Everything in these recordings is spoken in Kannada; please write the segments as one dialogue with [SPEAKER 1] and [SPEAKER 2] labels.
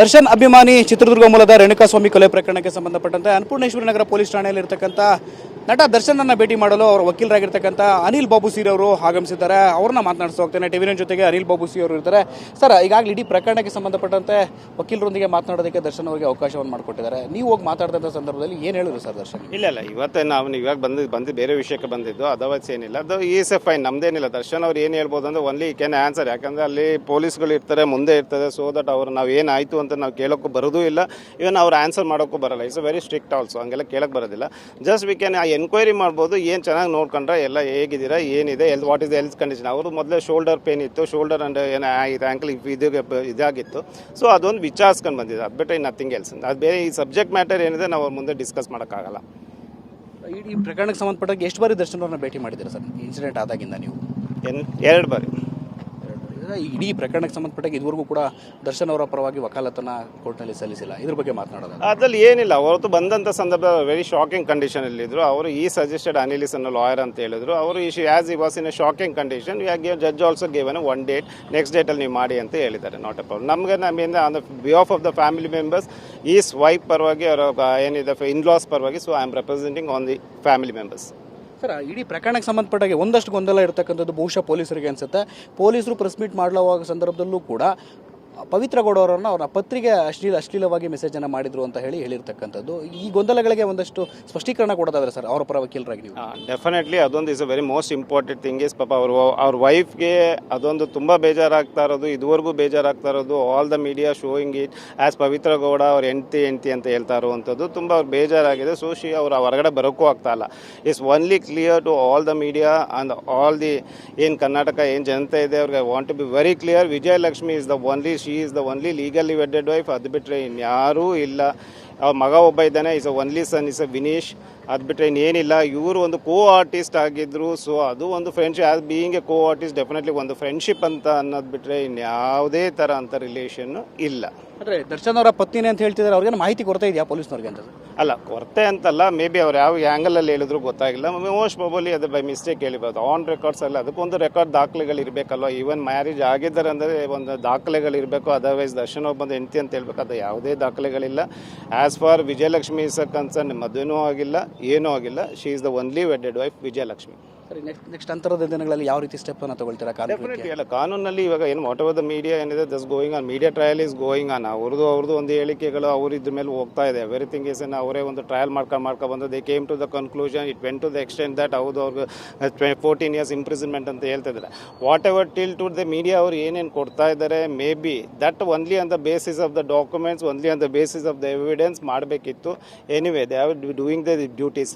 [SPEAKER 1] ದರ್ಶನ್ ಅಭಿಮಾನಿ ಚಿತ್ರದುರ್ಗ ಮೂಲದ ರೇಣುಕಾಸ್ವಾಮಿ ಕೊಲೆ ಪ್ರಕರಣಕ್ಕೆ ಸಂಬಂಧಪಟ್ಟಂತೆ ಅನ್ನಪೂರ್ಣೇಶ್ವರಿ ನಗರ ಪೊಲೀಸ್ ಠಾಣೆಯಲ್ಲಿ ಇರತಕ್ಕಂಥ ನಟ ದರ್ಶನ್ ಭೇಟಿ ಮಾಡಲು ಅವರ ವಕೀಲರಾಗಿರ್ತಕ್ಕಂಥ ಅನಿಲ್ ಬಾಬು ಸಿ ಅವರು ಆಗಮಿಸಿದ್ದಾರೆ. ಅವ್ರನ್ನ ಮಾತನಾಡಿಸಿ ಹೋಗ್ತೇನೆ. ಟಿವಿ9 ಜೊತೆಗೆ ಅನಿಲ್ ಬಾಬು ಸಿ ಅವರು ಇರ್ತಾರೆ. ಸರ್, ಈಗಾಗಲೇ ಇಡೀ ಪ್ರಕರಣಕ್ಕೆ ಸಂಬಂಧಪಟ್ಟಂತೆ ವಕೀಲರೊಂದಿಗೆ ಮಾತನಾಡೋದಕ್ಕೆ ದರ್ಶನ್ ಅವರಿಗೆ ಅವಕಾಶವನ್ನು ಮಾಡಿಕೊಟ್ಟಿದ್ದಾರೆ. ನೀವು ಹೋಗಿ ಮಾತಾಡಿದಂಥ ಸಂದರ್ಭದಲ್ಲಿ ಏನು ಹೇಳಿದ್ರು ಸರ್ ದರ್ಶನ್?
[SPEAKER 2] ಇಲ್ಲ ಇವತ್ತೇ ನಾವು ಇವಾಗ ಬಂದು ಬೇರೆ ವಿಷಯಕ್ಕೆ ಬಂದಿದ್ದು, ಅದರ್ವೈಸ್ ಏನಿಲ್ಲ. ಅದು ಈಸ್ ಎ ಫೈನ್, ನಮ್ದೇನಿಲ್ಲ. ದರ್ಶನ್ ಅವ್ರು ಏನು ಹೇಳ್ಬೋದು ಅಂದ್ರೆ ಒನ್ಲಿ ಕ್ಯಾನ್ ಆನ್ಸರ್, ಯಾಕಂದ್ರೆ ಅಲ್ಲಿ ಪೊಲೀಸ್ಗಳು ಇರ್ತಾರೆ, ಮುಂದೆ ಇರ್ತದೆ. ಸೊ ದಟ್ ಅವ್ರು ನಾವು ಏನಾಯಿತು ಅಂತ ನಾವು ಕೇಳೋಕ್ಕೂ ಬರೋದು ಇಲ್ಲ, ಇವನ್ ಅವ್ರು ಆನ್ಸರ್ ಮಾಡೋಕ್ಕೂ ಬರಲ್ಲ. ಇಟ್ಸ್ ವೆರಿ ಸ್ಟ್ರಿಕ್ಟ್ ಆಲ್ಸೋ, ಹಂಗೆಲ್ಲ ಕೇಳಕ್ಕೆ ಬರೋದಿಲ್ಲ. ಜಸ್ಟ್ ವಿ ಕ್ಯಾನ್ ಎನ್ಕ್ವೈರಿ ಮಾಡ್ಬೋದು, ಏನು ಚೆನ್ನಾಗಿ ನೋಡ್ಕೊಂಡ್ರೆ ಎಲ್ಲ ಹೇಗಿದ್ದೀರಾ, ಏನಿದೆ, what is the health condition. ಅವರು ಮೊದಲೇ ಶೋಲ್ಡರ್ ಪೇನ್ ಇತ್ತು, ಶೋಲ್ಡರ್ ಅಂಡ್ ಏನಾಗಿದೆ, ಆ್ಯಂಕಲ್ ಇದಾಗಿತ್ತು. ಸೊ ಅದೊಂದು ವಿಚಾರಿಸ್ಕೊಂಡು ಬಂದಿದೆ, ಅದು ಬಿಟ್ಟರೆ ನಥಿಂಗ್ ಎಲ್ಸ್. ಅದು ಬೇರೆ ಈ ಸಬ್ಜೆಕ್ಟ್ ಮ್ಯಾಟರ್ ಏನಿದೆ ನಾವು ಅವ್ರ ಮುಂದೆ ಡಿಸ್ಕಸ್ ಮಾಡೋಕ್ಕಾಗಲ್ಲ.
[SPEAKER 1] ಈ ಪ್ರಕರಣಕ್ಕೆ ಸಂಬಂಧಪಟ್ಟಾಗ ಎಷ್ಟು ಬಾರಿ ದರ್ಶನ್ ಅವ್ರನ್ನ ಭೇಟಿ ಮಾಡಿದ್ದೀರಾ ಸರ್ ಇನ್ಸಿಡೆಂಟ್ ಆದಾಗಿಂದ ನೀವು?
[SPEAKER 2] 2 ಬಾರಿ.
[SPEAKER 1] ಇಡೀ ಪ್ರಕರಣಕ್ಕೆ ಸಂಬಂಧಪಟ್ಟಾಗ ಇದುವರೆಗೂ ಕೂಡ ದರ್ಶನ್ ಅವರ ಪರವಾಗಿ ವಕಾಲತನ ಕೋರ್ಟ್ನಲ್ಲಿ ಸಲ್ಲಿಸಿಲ್ಲ. ಇದ್ರ ಬಗ್ಗೆ ಮಾತನಾಡೋದು
[SPEAKER 2] ಅದ್ರಲ್ಲಿ ಏನಿಲ್ಲ. ಅವತ್ತು ಬಂದಂಥ ಸಂದರ್ಭ ವೆರಿ ಶಾಕಿಂಗ್ ಕಂಡೀಷನ್ ಅಲ್ಲಿ ಇದ್ರು. ಅವರು ಈ ಸಜೆಸ್ಟೆಡ್ ಅನಿಲಿಸ್ ಅನ್ನೋ ಲಾಯರ್ ಅಂತ ಹೇಳಿದ್ರು. ಅವರು as he was in a shocking condition, judge also given 1 date, next ಡೇಟಲ್ಲಿ ನೀವು ಮಾಡಿ ಅಂತ ಹೇಳಿದ್ದಾರೆ. Not a problem. ನಮ್ಮಿಂದ on the behalf of the family members, his wife ಪರವಾಗಿ, ಅವರ ಏನಿದೆ ಇನ್ಲಾಸ್ ಪರವಾಗಿ, so I am representing on the family members.
[SPEAKER 1] Sir, ಇಡೀ ಪ್ರಕರಣಕ್ಕೆ ಸಂಬಂಧಪಟ್ಟಾಗೆ ಒಂದಷ್ಟು ಗೊಂದಲ ಇರತಕ್ಕಂಥದ್ದು ಬಹುಶಃ ಪೊಲೀಸರಿಗೆ ಅನಿಸುತ್ತೆ. ಪೊಲೀಸರು ಪ್ರೆಸ್ ಮೀಟ್ ಮಾಡುವ ಸಂದರ್ಭದಲ್ಲೂ ಕೂಡ ಪವಿತ್ರ ಗೌಡ ಅವರನ್ನು ಅವರ ಪತ್ರಿಗೆ ಅಶ್ಲೀಲವಾಗಿ ಮೆಸೇಜನ್ನು ಮಾಡಿದ್ರು ಅಂತ ಹೇಳಿರ್ತಕ್ಕಂಥದ್ದು. ಈ ಗೊಂದಲಗಳಿಗೆ ಒಂದಷ್ಟು ಸ್ಪಷ್ಟೀಕರಣ ಕೊಡೋದಾದ್ರೆ ಸರ್, ಅವರ ಪರ ವಕೀಲರಾಗಿ ನೀವು?
[SPEAKER 2] ಡೆಫಿನೆಟ್ಲಿ ಅದೊಂದು is a very most important thing is, ಪಾಪ ಅವ್ರ ವೈಫ್ಗೆ ಅದೊಂದು ತುಂಬ ಬೇಜಾರಾಗ್ತಾ ಇರೋದು, ಇದುವರೆಗೂ ಬೇಜಾರಾಗ್ತಾ ಇರೋದು. All the media showing it as Pavithra Gowda ಅವ್ರ ಹೆಂಡ್ತಿ ಅಂತ ಹೇಳ್ತಾ ಇರುವಂಥದ್ದು ತುಂಬ ಅವ್ರು ಬೇಜಾರಾಗಿದೆ. ಸೊ ಅವ್ರು ಹೊರಗಡೆ ಬರೋಕ್ಕೂ ಆಗ್ತಾ ಇಲ್ಲ. It's only clear to all the media and all the ಏನು ಕರ್ನಾಟಕ ಏನು ಜನತೆ ಇದೆ, ಅವ್ರಿಗೆ want to be very clear. Vijayalakshmi is the only, she is the only legally wedded wife. ಅದು ಬಿಟ್ಟರೆ ಇನ್ಯಾರೂ ಇಲ್ಲ. ಅವ್ರ ಮಗ ಒಬ್ಬ ಇದ್ದಾನೆ, is a only son, is a Vineesh. ಅದು ಬಿಟ್ಟರೆ ಇನ್ನೇನಿಲ್ಲ. ಇವರು ಒಂದು ಕೋ ಆರ್ಟಿಸ್ಟ್ ಆಗಿದ್ದರು. ಸೊ ಅದು ಒಂದು friendship, as being a co artist definitely ಒಂದು ಫ್ರೆಂಡ್ಶಿಪ್ ಅಂತ ಅನ್ನೋದು ಬಿಟ್ಟರೆ ಇನ್ಯಾವುದೇ ಥರ ಅಂತ ರಿಲೇಷನ್ನು ಇಲ್ಲ.
[SPEAKER 1] ಅಂದರೆ ದರ್ಶನ್ ಅವರ ಪತ್ನಿನೇ ಅಂತ ಹೇಳ್ತಿದ್ದಾರೆ, ಅವ್ರಿಗೆ ಮಾಹಿತಿ ಕೊಡ್ತಾ ಇದೆಯಾ ಪೊಲೀಸ್ನವ್ರಿಗೆ ಅಂತ?
[SPEAKER 2] ಅಲ್ಲ, ಕೊರತೆ ಅಂತಲ್ಲ, ಮೇ ಬಿ ಅವ್ರು ಯಾವ ಆ್ಯಂಗಲಲ್ಲಿ ಹೇಳಿದ್ರು ಗೊತ್ತಾಗಿಲ್ಲ. ಮೋಸ್ಟ್ ಪ್ರಾಬಲಿ ಅದು ಬೈ ಮಿಸ್ಟೇಕ್ ಹೇಳಿಬೋದು. ಆನ್ ರೆಕಾರ್ಡ್ಸ್ ಅಲ್ಲ, ಅದಕ್ಕೊಂದು ರೆಕಾರ್ಡ್ ದಾಖಲೆಗಳು ಇರಬೇಕಲ್ವ. ಈವನ್ ಮ್ಯಾರೇಜ್ ಆಗಿದ್ದಾರೆ ಅಂದರೆ ಒಂದು ದಾಖಲೆಗಳು ಇರಬೇಕು. ಅದರ್ವೈಸ್ ದರ್ಶನ್ ಒಬ್ಬಂದು ಹೆಂಡತಿ ಅಂತ ಹೇಳ್ಬೇಕು, ಅದು ಯಾವುದೇ ದಾಖಲೆಗಳಿಲ್ಲ. As for Vijayalakshmi is a concern, ಮದುವೆನೂ ಆಗಿಲ್ಲ, ಏನೂ ಆಗಿಲ್ಲ. She is the only wedded wife Vijayalakshmi.
[SPEAKER 1] ಸರಿ, ನೆಕ್ಸ್ಟ್ ಅಂತರದ ದಿನಗಳಲ್ಲಿ ಯಾವ ರೀತಿ ಸ್ಟೆಪ್ ಅನ್ನು ತಗೊಳ್ತೀರಾ?
[SPEAKER 2] ಡೆಫಿನೆಟ್ಲಿ ಅಲ್ಲ, ಕಾನೂನಲ್ಲಿ ಇವಾಗ ಏನು ವಾಟ್ ಎವರ್ ದ ಮೀಡಿಯಾ ಏನಿದೆ thus going on, media trial is going on. ಅವ್ರದ್ದು ಒಂದು ಹೇಳಿಕೆಗಳು ಅವ್ರ ಇದ್ರ ಮೇಲೆ ಹೋಗ್ತಾ ಇದೆ. ಎವ್ರಿಥಿಂಗ್ ಈಸ್ ಅವರೇ ಒಂದು ಟ್ರಯಲ್ ಮಾಡ್ಕೊಂಡು ಬಂದು they came to the conclusion. It went to the extent that ಹೌದು ಅವ್ರಿಗೆ 14 years ಇಂಪ್ರಿಸನ್ಮೆಂಟ್ ಅಂತ ಹೇಳ್ತಿದ್ದಾರೆ. Whatever till to the media ಅವ್ರು ಏನೇನು ಕೊಡ್ತಾ ಇದ್ದಾರೆ, may be that only on the basis of the documents, only on the basis of the evidence ಮಾಡಬೇಕಿತ್ತು. Anyway they have doing the duties.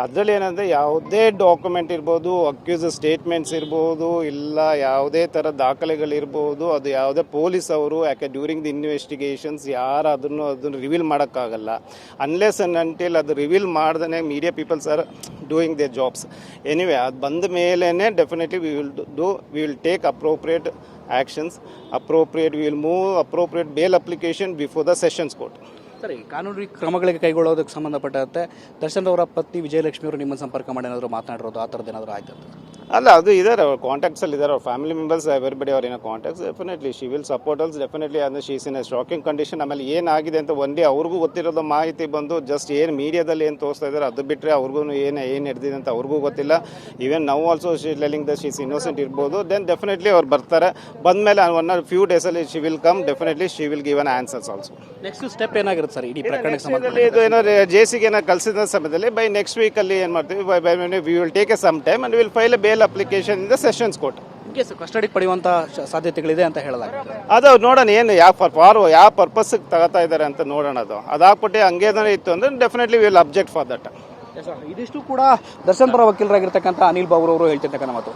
[SPEAKER 2] ಅದರಲ್ಲಿ ಏನಂದರೆ ಯಾವುದೇ ಡಾಕ್ಯುಮೆಂಟ್ ಇರ್ಬೋದು, ಅಕ್ಯೂಸ್ ಸ್ಟೇಟ್ಮೆಂಟ್ಸ್ ಇರ್ಬೋದು, ಇಲ್ಲ ಯಾವುದೇ ಥರ ದಾಖಲೆಗಳಿರ್ಬೋದು, ಅದು ಯಾವುದೇ ಪೊಲೀಸ್ ಅವರು ಯಾಕೆ ಡ್ಯೂರಿಂಗ್ ದಿ ಇನ್ವೆಸ್ಟಿಗೇಷನ್ಸ್ ಯಾರು ಅದನ್ನು ರಿವೀಲ್ ಮಾಡೋಕ್ಕಾಗಲ್ಲ. ಅನ್ಲೆಸ್ ಅಂಡ್ ಅಂಟಿಲ್ ಅದು ರಿವೀಲ್ ಮಾಡ್ದೇ media peoples are doing their jobs. Anyway ಅದು ಬಂದ ಮೇಲೇ definitely we will take appropriate actions. We will move appropriate bale application before the sessions court.
[SPEAKER 1] ಸರಿ, ಕಾನೂನು ಕ್ರಮಗಳಿಗೆ ಕೈಗೊಳ್ಳೋದಕ್ಕೆ ಸಂಬಂಧಪಟ್ಟಂತೆ ದರ್ಶನ್ ಅವರ ಪತ್ನಿ ವಿಜಯಲಕ್ಷ್ಮಿ ಅವರು ನಿಮ್ಮನ್ನು ಸಂಪರ್ಕ ಮಾಡಿ ಏನಾದರೂ ಮಾತನಾಡಿರೋದು, ಆ ಥರದ್ದು ಏನಾದರೂ ಆಯ್ತು?
[SPEAKER 2] ಅಲ್ಲ, ಅದು ಇದ್ದಾರೆ, ಅವ್ರ ಕಾಂಟ್ಯಾಕ್ಟ್ಸಲ್ಲಿ ಇದ್ದಾರೆ. ಅವ್ರ ಫ್ಯಾಮಿಲಿ ಮೆಂಬರ್ಸ್ ಎವ್ರಿಬಡಿ ಅವ್ರ ಏನೋ contacts. Definitely she will support also. Definitely ಅಂದರೆ she is in a shocking condition. ಆಮೇಲೆ ಏನಾಗಿದೆ ಅಂತ ಒಂದೇ ಅವ್ರಿಗೂ ಗೊತ್ತಿರೋದು ಮಾಹಿತಿ ಬಂದು ಜಸ್ಟ್ ಏನು ಮೀಡಿಯಾದಲ್ಲಿ ಏನು ತೋರಿಸ್ತಾ ಇದ್ದಾರೆ, ಅದು ಬಿಟ್ಟರೆ ಅವ್ರಿಗೂ ಏನು ನಡೆದಿದೆ ಅಂತ ಅವ್ರಿಗೂ ಗೊತ್ತಿಲ್ಲ. ಈವನ್ ನಾವು also she telling the she is innocent ಇರ್ಬೋದು. ದೆನ್ ಡೆಫಿನೆಟ್ಲಿ ಅವ್ರು ಬರ್ತಾರೆ. ಬಂದಮೇಲೆ ಒನ್ ಆರ್ ಫ್ಯೂ ಡೇಸಲ್ಲಿ she will come. Definitely she will give an answers also.
[SPEAKER 1] Next step ಏನಾಗಿರುತ್ತೆ ಸರ್ ಇಡೀ ಪ್ರಕರಣಕ್ಕೆ
[SPEAKER 2] ಸಂಬಂಧದಲ್ಲಿ? ಇದು ಏನೋ ಜೆಸಿಗೆ ಏನೋ ಕಲಿಸಿದ ಸಮಯದಲ್ಲಿ ಬೈ ನೆಕ್ಸ್ಟ್ ವೀಕಲ್ಲಿ ಏನು ಮಾಡ್ತೀವಿ, we will take a some time and will file a bail application in the sessions court.
[SPEAKER 1] In case custody ಪಡೆಯುವಂಥ ಸಾಧ್ಯತೆಗಳಿದೆ ಅಂತ ಹೇಳಲಾಗುತ್ತೆ.
[SPEAKER 2] ಅದು ನೋಡೋಣ, ಏನು ಯಾವ ಪರ್ಪಸ್ಗೆ ತಗೋತಾ ಇದ್ದಾರೆ ಅಂತ ನೋಡೋಣ. ಅದಾಗ್ಬಿಟ್ಟು ಹಂಗೇನಾದ್ರು ಇತ್ತು ಅಂದರೆ definitely will object for that.
[SPEAKER 1] ಇದಿಷ್ಟು ಕೂಡ ದರ್ಶನ್ ಪರ ವಕೀಲರಾಗಿರ್ತಕ್ಕಂಥ ಅನಿಲ್ ಬಾಬು ಅವರು ಹೇಳ್ತಿರ್ತಕ್ಕಂಥ ಮಾತು.